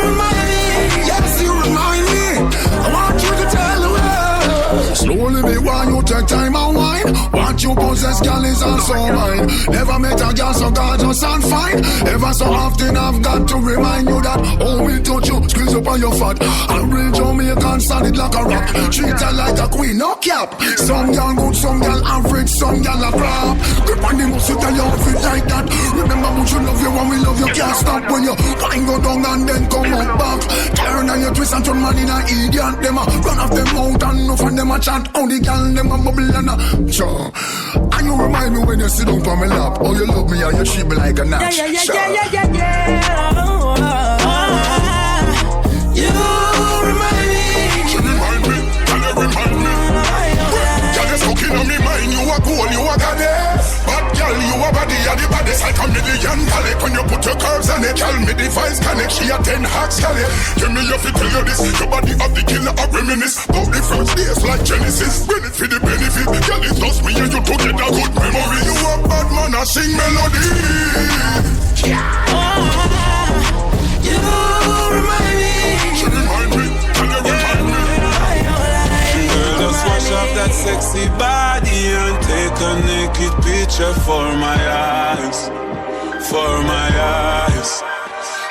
Speaker 4: remind me.
Speaker 15: Yes, you remind me. I want you to tell the world.
Speaker 5: Slowly be one, you take time and wine. Want what you possess, girl, is also mine. Never met a girl so gorgeous and fine. Ever so often I've got to remind you that oh, me touch you, squeeze up on your fat. And real Jamaican solid like a rock. Treat her like a queen, no cap. Some girl good, some girl average, some girl a crap. Grip on the muscle, tell you off it like that. Remember how much you love you when we love you, can't stop when you fine go down and then come up back. Turn and you twist and turn man in a idiot. Them a run off them out and enough and them a chant. Only girl them a bubble and a sure. And you remind me when you sit down on my lap. Oh, you love me and you treat me like a notch.
Speaker 4: Yeah. You remind me.
Speaker 21: You remind me, can you remind me? Girl, you're stuck in me mind. You a goal, you a goddess. But girl, you a body, you the baddest like a million calic. When you put your curves on it, girl, me device connect. She a 10 hacks calic. Give me your fit, tell you this. Your body of the killer, I reminisce. About the first days like Genesis. When it for the benefit, girl, it lost me and you together good memory. You a bad man, I sing melody.
Speaker 4: You remind me.
Speaker 21: You remind me, can you remind me?
Speaker 1: Girl, just wash off that sexy body and take a naked picture for my eyes. For my eyes.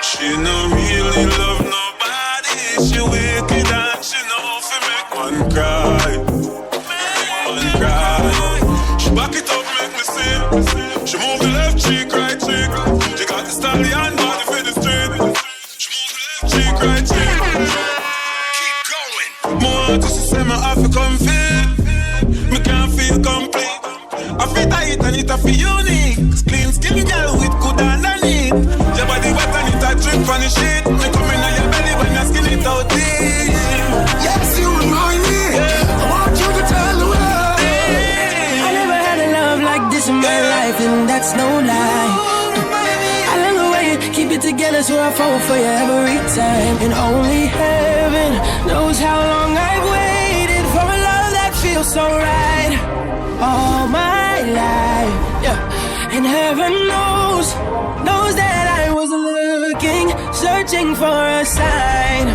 Speaker 1: She no really love nobody. She wicked and she know if make one cry. One cry. She back it up, make me sing. She move the left cheek, right cheek. She got the stallion body for the street. She move the left cheek, right cheek. Keep going. More to say my African feel. Me can't feel complete. I feel tight and it a feel unique. Clean skin girl with good underneath. Your body wet and it a drip on the sheet. Me come in on your belly when your skin it out deep.
Speaker 5: Yes, you remind me. I want you to tell the world.
Speaker 4: I never had a love like this in my life, and that's no lie. I love the way you keep it together, so I fall for you every time. And only heaven knows how long I've waited for a love that feels so right. All my life, yeah. And heaven knows that I was looking, searching for a sign,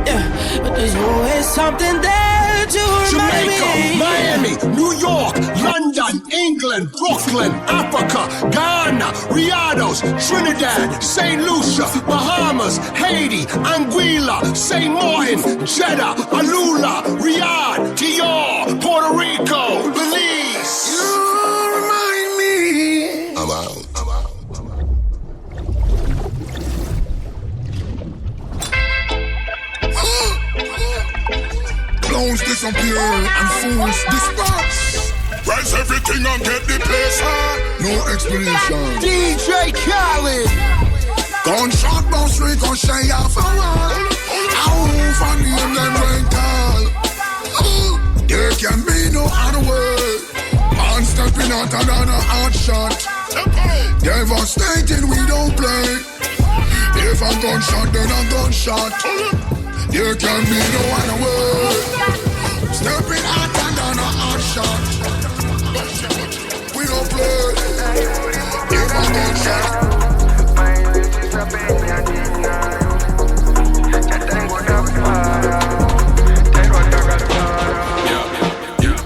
Speaker 4: yeah. But there's always something there to remind me.
Speaker 22: Jamaica, Miami, New York, London, England, Brooklyn, Africa, Ghana, Riados, Trinidad, St. Lucia, Bahamas, Haiti, Anguilla, St. Martin, Jeddah, Alula, Riyadh, Dior, Puerto Rico, Belize.
Speaker 5: You remind me.
Speaker 21: I'm out.
Speaker 5: Clowns disappear and fools disperse.
Speaker 21: Rise everything and get the place on.
Speaker 5: No explanation.
Speaker 22: DJ Khaled.
Speaker 5: Gunshot bounce ricochet off a wall. How funny and then rental. There can be no other way. Man stepping out another hot shot. Devastating, we don't play. If a gunshot, then a gunshot. There can be no other way. Stepping out another hot shot. We don't play. If a gunshot.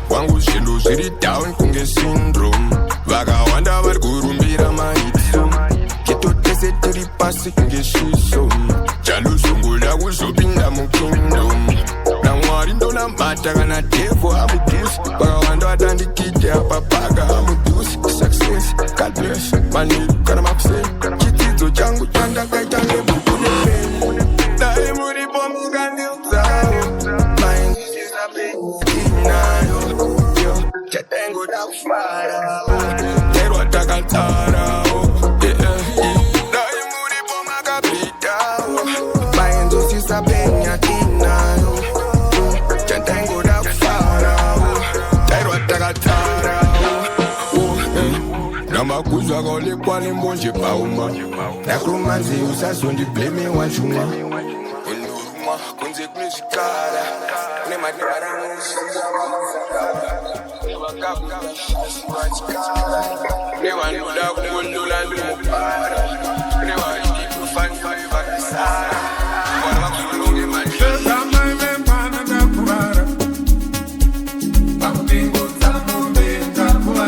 Speaker 21: Wangu shilu ziri down kunge syndrome. Vakawanda vari kurumbira mahitso. Kitotese tiri pasi kunge shiso. Chaluzungula kuzopinda mukingdom. Namwari ndonambata kana devo amudusi. Vakawanda vatandikite apapaga amudusi. Success, God bless, mani kana mapse. Chitidzo changu chandakaita nebukune peni. Dai muri bomu kandilzao. Mind is a big inayo. Chatengo da ufara. Terwa takatara. Dai muri bomu kapita. Mind is a big inayo. Chatengo da ufara. Terwa takatara. Namba kuzwa gole kwa limbonje pauma. Nakrumanzi usasondi blame wachuma. Unuruma kunze kunzikara. Nema nuda kundula lumupara. Nema ikiku fan fakisara. Kwa makulungi majina. Sama impana na kubara. Pakutingo tamu benta kubara.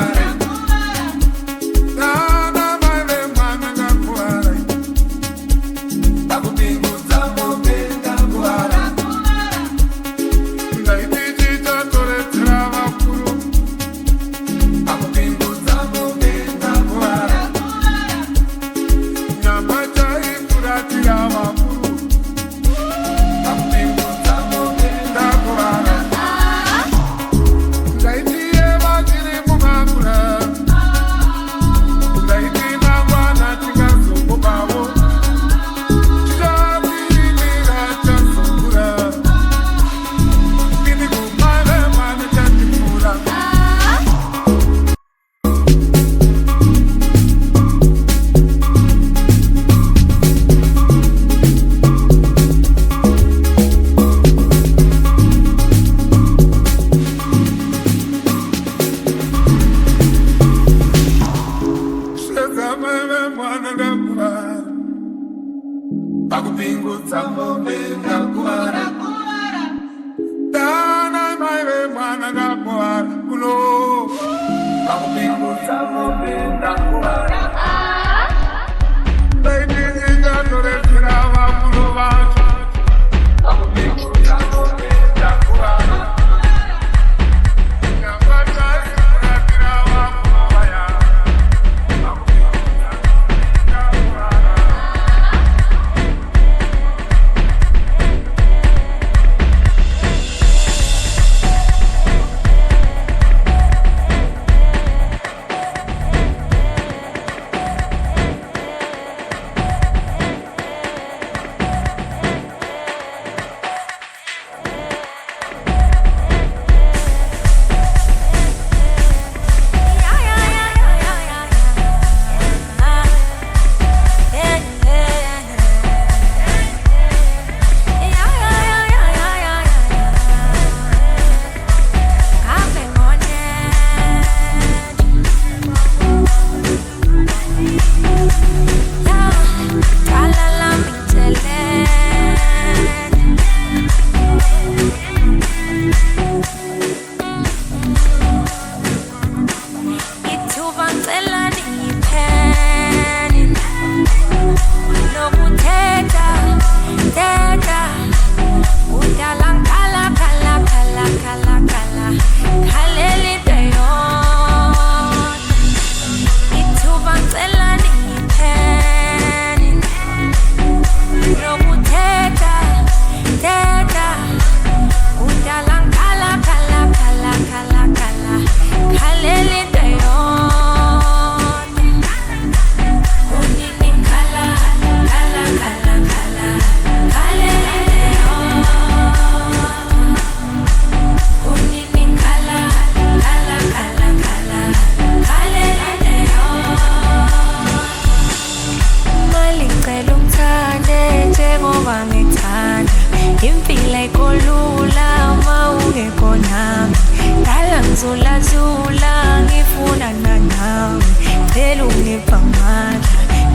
Speaker 3: Zula zula ngifunana nawe Phela ungipha amandla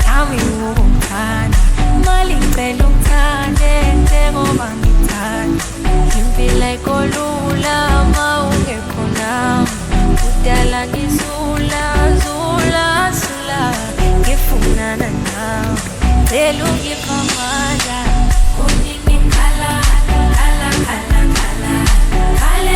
Speaker 3: nami ukuthanda Mali ngicela ungithande njengoba ngithanda Impilo ayikholula ma ungekho nami Kudala ngizula zula zula ngifunana nawe Phela ungipha amandla Unini khala khala khala khala khala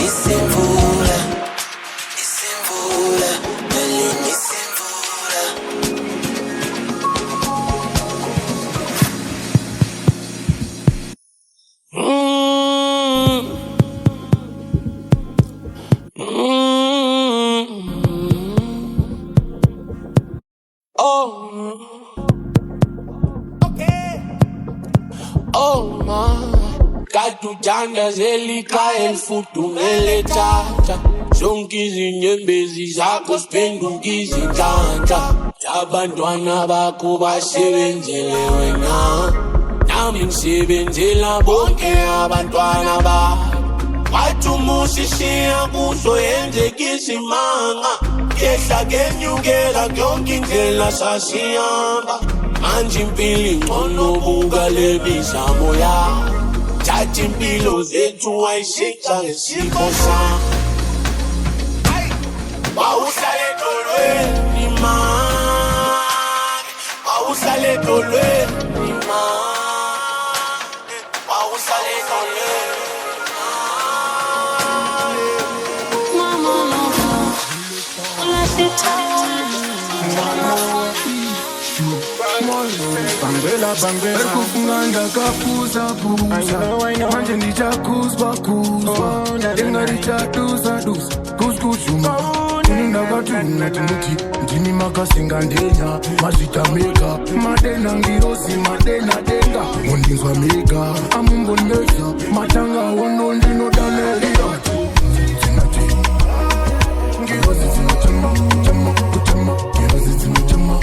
Speaker 6: isimvula, isimvula, nalini isimvula.
Speaker 9: Oh ma, katujanda zelika elfudumele tata. Zonke izinyembezi zakho siphenduka izintanta. Abantwana bakho basebenzele wena, nami ngisebenzela bonke abantwana bakho. Wathi umusishiya kuso yenzeka izimanga, yehla kenyukela yonke indlela sasihamba. Manje impilo ingcono buka le mizamo yakho, thatha impilo zethu wayishintsha ngesipho sakho. Wawuhlala edolweni manje, wawuhlala edolweni manje, wawuhlala edolweni.
Speaker 23: Bangela, bangela, kufunganda kapuza puza. Manje ndichakuzwa kuzwa, denga richatuza duza, kuzkuzuma. Ndakatuna tinuti, ndini makasinga ndenya, mazitameka, madena ngirozi, madena denga. Undinzwa mega, amumboneza, matanga ono ndino danelia. Ngirozi zinachama, chama, kuchama, ngirozi zinachama.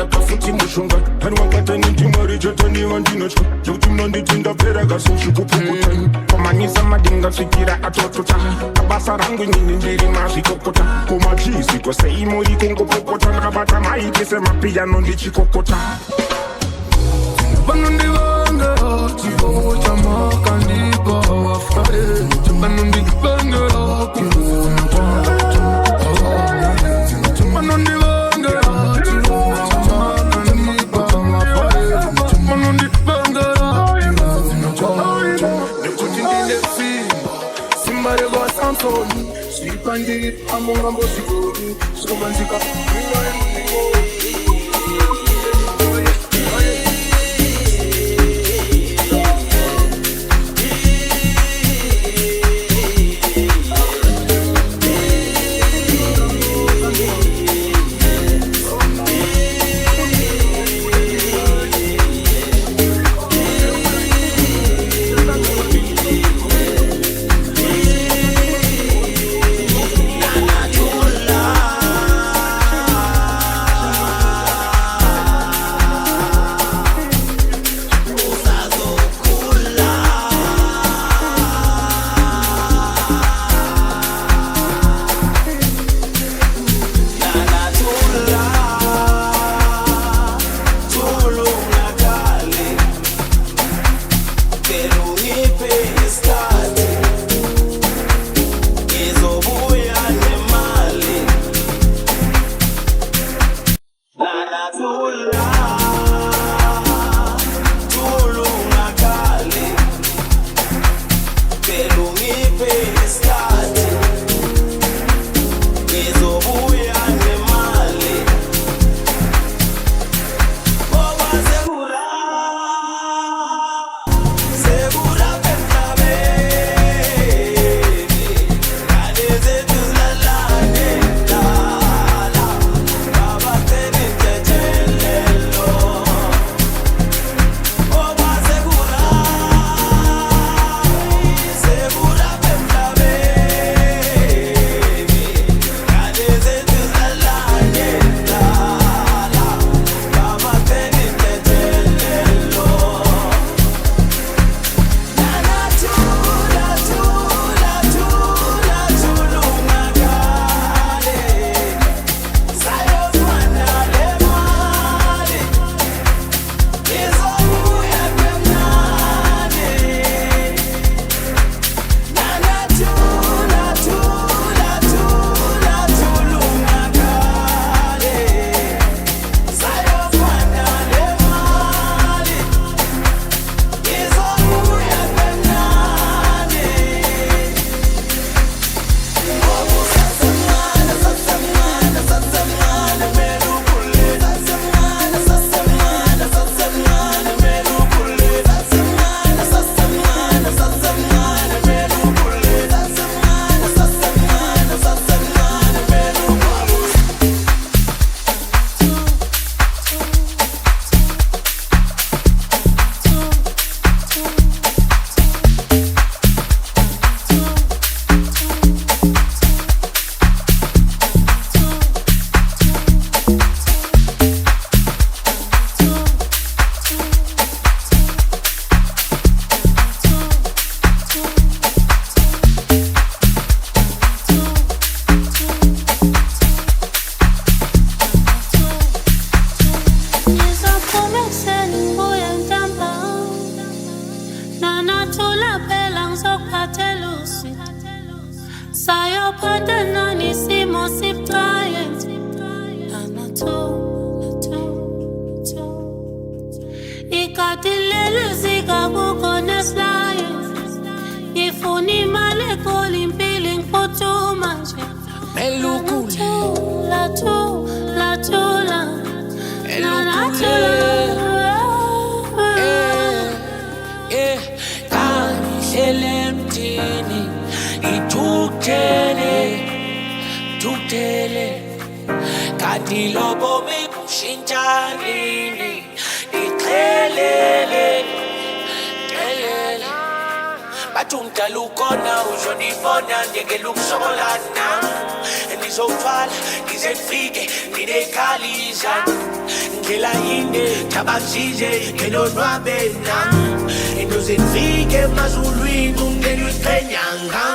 Speaker 12: Kafuti mushunga hani wakata nitimari jotani wandinocha jokutimno nditinda pera gasoshikupukuta pamanisa madinga fikira atotota abasa rangu nyini ndiri mazvikokota komajisi koseimo ikongopokota nakabata maikise mapiyano ndichikokota
Speaker 23: Banundivanga chivovo chamakandipa wafare banundivanga Sipandi amonga mbosiko somanzika
Speaker 3: Uyawuphatana nisimo sibucaye ikati lelo zikabukho nesilaye ngifuna imali ekhona impilo ngiphuthuma nje
Speaker 9: Kangihlele emthini ithukuthele kanti lobo bebushintshanini ichelele bathi umdala ukhona uzonibona njengelukusokolana enizofala ngize ngifike nginekhaliza ndlela yinde thabasize ngelonwabe nam into zenifike emazulwini umndeni weqhenyanga